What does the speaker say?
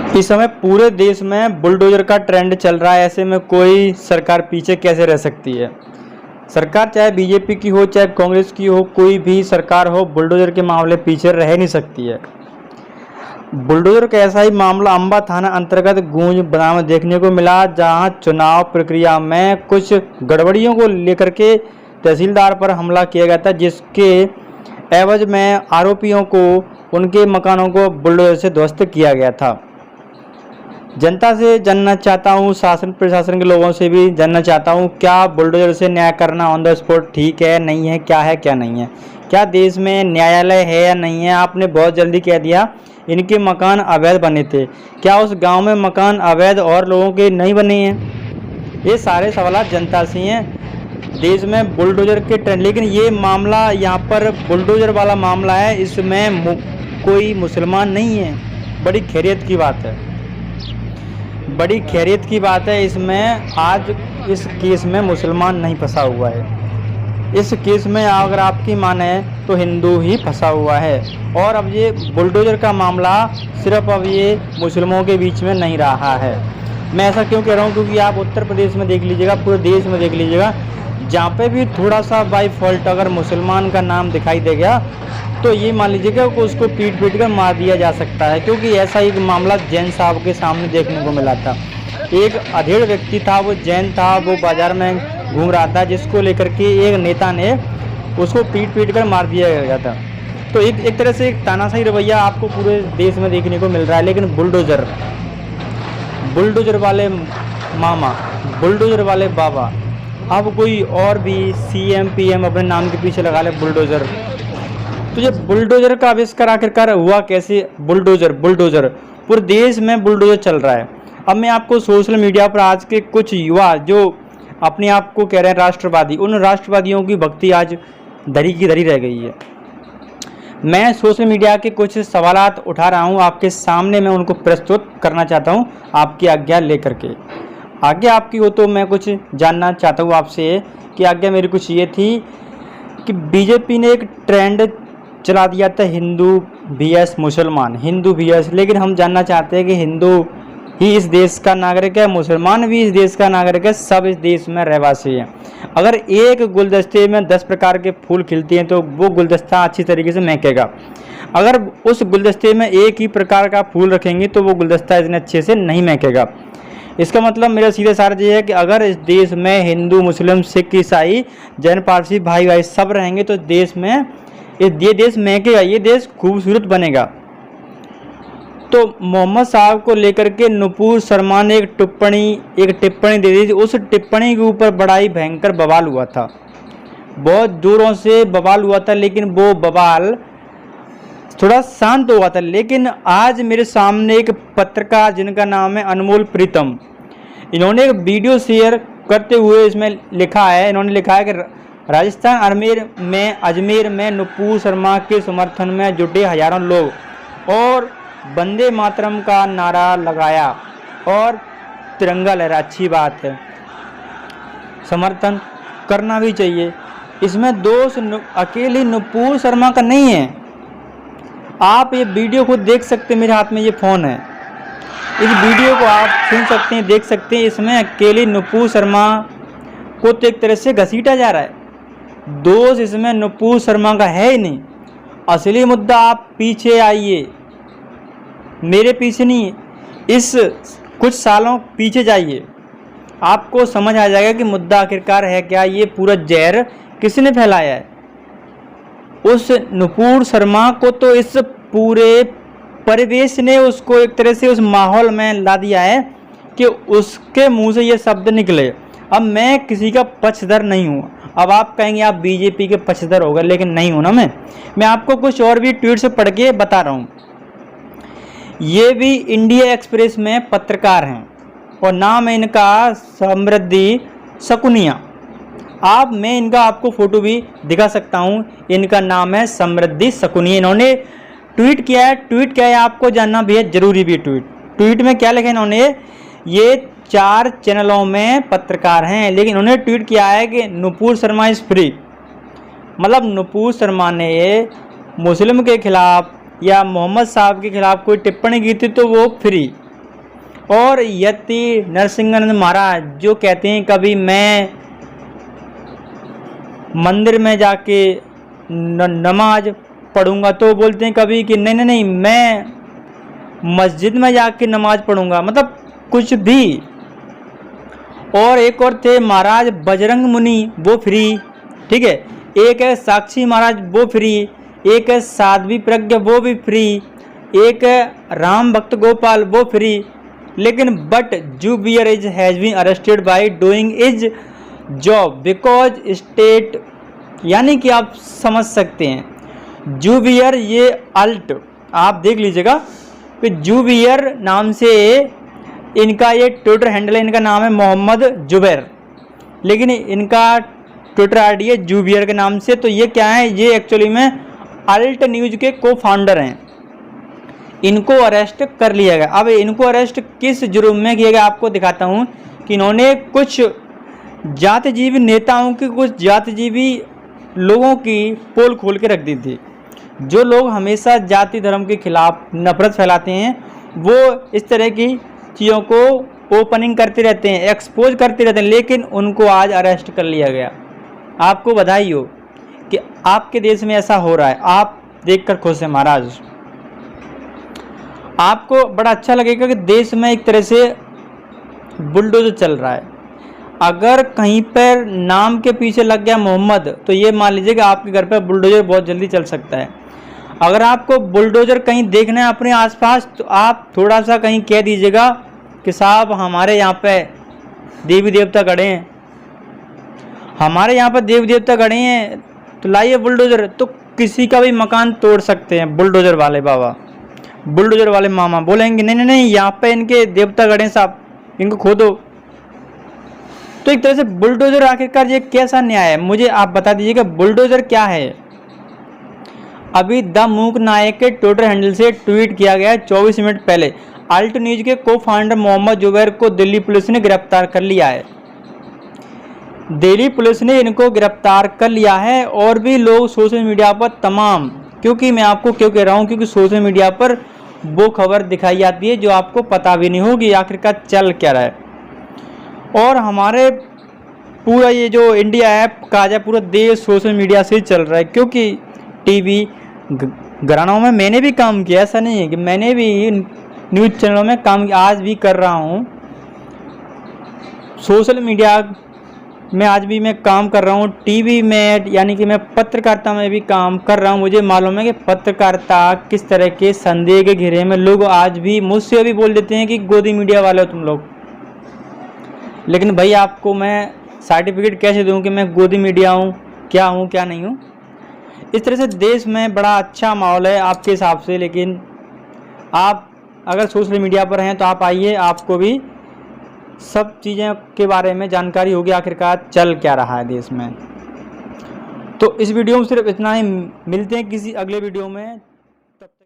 इस समय पूरे देश में बुलडोजर का ट्रेंड चल रहा है। ऐसे में कोई सरकार पीछे कैसे रह सकती है। सरकार चाहे बीजेपी की हो चाहे कांग्रेस की हो, कोई भी सरकार हो, बुलडोजर के मामले पीछे रह नहीं सकती है। बुलडोजर का ऐसा ही मामला अंबा थाना अंतर्गत गूंज बना में देखने को मिला, जहां चुनाव प्रक्रिया में कुछ गड़बड़ियों को लेकर के तहसीलदार पर हमला किया गया था, जिसके एवज में आरोपियों को उनके मकानों को बुलडोजर से ध्वस्त किया गया था। जनता से जानना चाहता हूँ, शासन प्रशासन के लोगों से भी जानना चाहता हूँ, क्या बुलडोजर से न्याय करना ऑन द स्पॉट ठीक है, नहीं है, क्या नहीं है, क्या देश में न्यायालय है या नहीं है। आपने बहुत जल्दी कह दिया इनके मकान अवैध बने थे, क्या उस गांव में मकान अवैध और लोगों के नहीं बने हैं। ये सारे सवाल जनता से हैं। देश में बुलडोजर के ट्रेंड, लेकिन ये मामला यहाँ पर बुलडोजर वाला मामला है, इसमें कोई मुसलमान नहीं है। बड़ी खैरियत की बात है, बड़ी खैरियत की बात है। इसमें आज इस केस में मुसलमान नहीं फंसा हुआ है। इस केस में अगर आपकी माने तो हिंदू ही फंसा हुआ है। और अब ये बुलडोजर का मामला सिर्फ अब ये मुस्लिमों के बीच में नहीं रहा है। मैं ऐसा क्यों कह रहा हूँ, क्योंकि आप उत्तर प्रदेश में देख लीजिएगा, पूरे देश में देख लीजिएगा, जहाँ पे भी थोड़ा सा बाई फॉल्ट अगर मुसलमान का नाम दिखाई दे गया तो ये मान लीजिएगा कि उसको पीट कर मार दिया जा सकता है। क्योंकि ऐसा एक मामला जैन साहब के सामने देखने को मिला था। एक अधेड़ व्यक्ति था, वो जैन था, वो बाजार में घूम रहा था, जिसको लेकर के एक नेता ने उसको पीट कर मार दिया गया था। तो एक तरह से एक तानाशाही रवैया आपको पूरे देश में देखने को मिल रहा है। लेकिन बुलडोजर वाले मामा, बुलडोजर वाले बाबा, अब कोई और भी CM PM अपने नाम के पीछे लगा ले बुलडोजर। तो ये बुलडोजर का आविष्कार आखिरकार हुआ कैसे। बुलडोजर पूरे देश में बुलडोजर चल रहा है। अब मैं आपको सोशल मीडिया पर आज के कुछ युवा जो अपने आप को कह रहे हैं राष्ट्रवादी, उन राष्ट्रवादियों की भक्ति आज धरी की धरी रह गई है। मैं सोशल मीडिया के कुछ सवालात उठा रहा हूं, आपके सामने मैं उनको प्रस्तुत करना चाहता हूं, आपकी आज्ञा लेकर के। आज्ञा आपकी हो तो मैं कुछ जानना चाहता हूं आपसे कि आज्ञा मेरी कुछ ये थी कि बीजेपी ने एक ट्रेंड चला दिया था, हिंदू VS मुसलमान, हिंदू VS। लेकिन हम जानना चाहते हैं कि हिंदू ही इस देश का नागरिक है, मुसलमान भी इस देश का नागरिक है, सब इस देश में रहवासी हैं। अगर एक गुलदस्ते में 10 प्रकार के फूल खिलते हैं तो वो गुलदस्ता अच्छी तरीके से महकेगा। अगर उस गुलदस्ते में एक ही प्रकार का फूल रखेंगे तो वो गुलदस्ता इतने अच्छे से नहीं महकेगा। इसका मतलब मेरा सीधा सारा ये है कि अगर इस देश में हिंदू, मुस्लिम, सिख, ईसाई, जैन, पारसी भाई सब रहेंगे तो देश में ये देश महकेगा, ये देश खूबसूरत बनेगा। तो मोहम्मद साहब को लेकर के नुपुर शर्मा ने एक टिप्पणी दे दी थी। उस टिप्पणी के ऊपर बड़ा ही भयंकर बवाल हुआ था, बहुत जोरों से बवाल हुआ था, लेकिन वो बवाल थोड़ा शांत हुआ था। लेकिन आज मेरे सामने एक पत्रकार जिनका नाम है अनमोल प्रीतम, इन्होंने एक वीडियो शेयर करते हुए इसमें लिखा है, इन्होंने लिखा है कि राजस्थान अजमेर में नुपुर शर्मा के समर्थन में जुटे हजारों लोग और वंदे मातरम का नारा लगाया और तिरंगा लहरा। अच्छी बात है, समर्थन करना भी चाहिए। इसमें दोष अकेली नुपुर शर्मा का नहीं है। आप ये वीडियो को देख सकते हैं, मेरे हाथ में ये फ़ोन है, इस वीडियो को आप सुन सकते हैं, देख सकते हैं। इसमें अकेली नुपुर शर्मा को तो एक तरह से घसीटा जा रहा है। दोष इसमें नुपुर शर्मा का है ही नहीं। असली मुद्दा, आप पीछे आइए, मेरे पीछे नहीं, इस कुछ सालों पीछे जाइए, आपको समझ आ जाएगा कि मुद्दा आखिरकार है क्या। ये पूरा जहर किसने फैलाया है। उस नुपुर शर्मा को तो इस पूरे परिवेश ने उसको एक तरह से उस माहौल में ला दिया है कि उसके मुंह से ये शब्द निकले। अब मैं किसी का पक्षधर नहीं हूँ। अब आप कहेंगे आप बीजेपी के पक्षधर हो गए, लेकिन नहीं हूँ ना मैं आपको कुछ और भी ट्वीट से पढ़ के बता रहा हूँ। ये भी इंडिया एक्सप्रेस में पत्रकार हैं और नाम है इनका समृद्धि शकुनिया। मैं इनका आपको फोटो भी दिखा सकता हूँ। इनका नाम है समृद्धि शकुनिया। इन्होंने ट्वीट किया है, आपको जानना बेहद जरूरी भी। ट्वीट में क्या लिखा इन्होंने, ये 4 चैनलों में पत्रकार हैं, लेकिन इन्होंने ट्वीट किया है कि नुपुर शर्मा इज़ फ्री। मतलब नुपुर शर्मा ने मुस्लिम के खिलाफ या मोहम्मद साहब के खिलाफ कोई टिप्पणी की थी तो वो फ्री, और यति नरसिंहानंद महाराज जो कहते हैं कभी मैं मंदिर में जाके नमाज पढ़ूंगा, तो बोलते हैं कभी कि नहीं नहीं नहीं मैं मस्जिद में जाके नमाज पढ़ूंगा, मतलब कुछ भी। और एक और थे महाराज बजरंग मुनि, वो फ्री, ठीक है। एक है साक्षी महाराज, वो फ्री। एक है साध्वी प्रज्ञा, वो भी फ्री। एक है राम भक्त गोपाल, वो फ्री। लेकिन but Zubair is has been arrested by doing is job because state, यानी कि आप समझ सकते हैं जुबियर, ये अल्ट आप देख लीजिएगा कि जुबियर नाम से इनका ये ट्विटर हैंडल है, इनका नाम है मोहम्मद जुबैर, लेकिन इनका ट्विटर आईडी है जुबियर के नाम से। तो ये क्या है, ये एक्चुअली में अल्ट न्यूज के को फाउंडर हैं। इनको अरेस्ट कर लिया गया। अब इनको अरेस्ट किस जुर्म में किया गया आपको दिखाता हूँ कि इन्होंने कुछ जातिजीवी नेताओं की, कुछ जातिजीवी लोगों की पोल खोल के रख दी थी। जो लोग हमेशा जाति धर्म के खिलाफ नफरत फैलाते हैं वो इस तरह की चीज़ों को ओपनिंग करते रहते हैं, एक्सपोज करते रहते हैं, लेकिन उनको आज अरेस्ट कर लिया गया। आपको बधाई हो कि आपके देश में ऐसा हो रहा है, आप देखकर खुश हैं महाराज। आपको बड़ा अच्छा लगेगा कि देश में एक तरह से बुलडोजर चल रहा है। अगर कहीं पर नाम के पीछे लग गया मोहम्मद, तो ये मान लीजिए कि आपके घर पर बुलडोजर बहुत जल्दी चल सकता है। अगर आपको बुलडोजर कहीं देखना है अपने आसपास, तो आप थोड़ा सा कहीं कह दीजिएगा कि साहब हमारे यहाँ पे देवी देवता खड़े हैं, हमारे यहाँ पर देवी देवता खड़े हैं, तो लाइए बुलडोजर। तो किसी का भी मकान तोड़ सकते हैं बुलडोजर वाले बाबा, बुलडोजर वाले मामा। बोलेंगे नहीं नहीं नहीं यहाँ पे इनके देवता खड़े हैं साहब, इनको खोदो। तो एक तरह से बुलडोजर आखिरकार ये कैसा न्याय है, मुझे आप बता दीजिएगा बुलडोजर क्या है। अभी द मूक नायक के ट्विटर हैंडल से ट्वीट किया गया 24 मिनट पहले। अल्ट न्यूज के को फाउंडर मोहम्मद जुबैर को दिल्ली पुलिस ने गिरफ्तार कर लिया है। दिल्ली पुलिस ने इनको गिरफ्तार कर लिया है। और भी लोग सोशल मीडिया पर तमाम, क्योंकि मैं आपको क्यों कह रहा हूँ, क्योंकि सोशल मीडिया पर वो खबर दिखाई जाती है जो आपको पता भी नहीं होगी आखिरकार चल क्या रहा है। और हमारे पूरा ये जो इंडिया है काजा, पूरा देश सोशल मीडिया से ही चल रहा है। क्योंकि टीवी घरानों में मैंने भी काम किया, ऐसा नहीं है कि मैंने भी न्यूज़ चैनलों में काम आज भी कर रहा हूँ। सोशल मीडिया में आज भी मैं काम कर रहा हूँ। टीवी में, यानी कि मैं पत्रकारिता में भी काम कर रहा हूँ। मुझे मालूम है कि पत्रकारिता किस तरह के संदेह के घेरे में लोग आज भी मुझसे भी बोल देते हैं कि गोदी मीडिया वाले हो तुम लोग। लेकिन भाई आपको मैं सर्टिफिकेट कैसे दूं कि मैं गोदी मीडिया हूँ क्या नहीं हूँ। इस तरह से देश में बड़ा अच्छा माहौल है आपके हिसाब से, लेकिन आप अगर सोशल मीडिया पर हैं तो आप आइए, आपको भी सब चीज़ें के बारे में जानकारी होगी आखिरकार चल क्या रहा है देश में। तो इस वीडियो में सिर्फ इतना ही, मिलते हैं किसी अगले वीडियो में।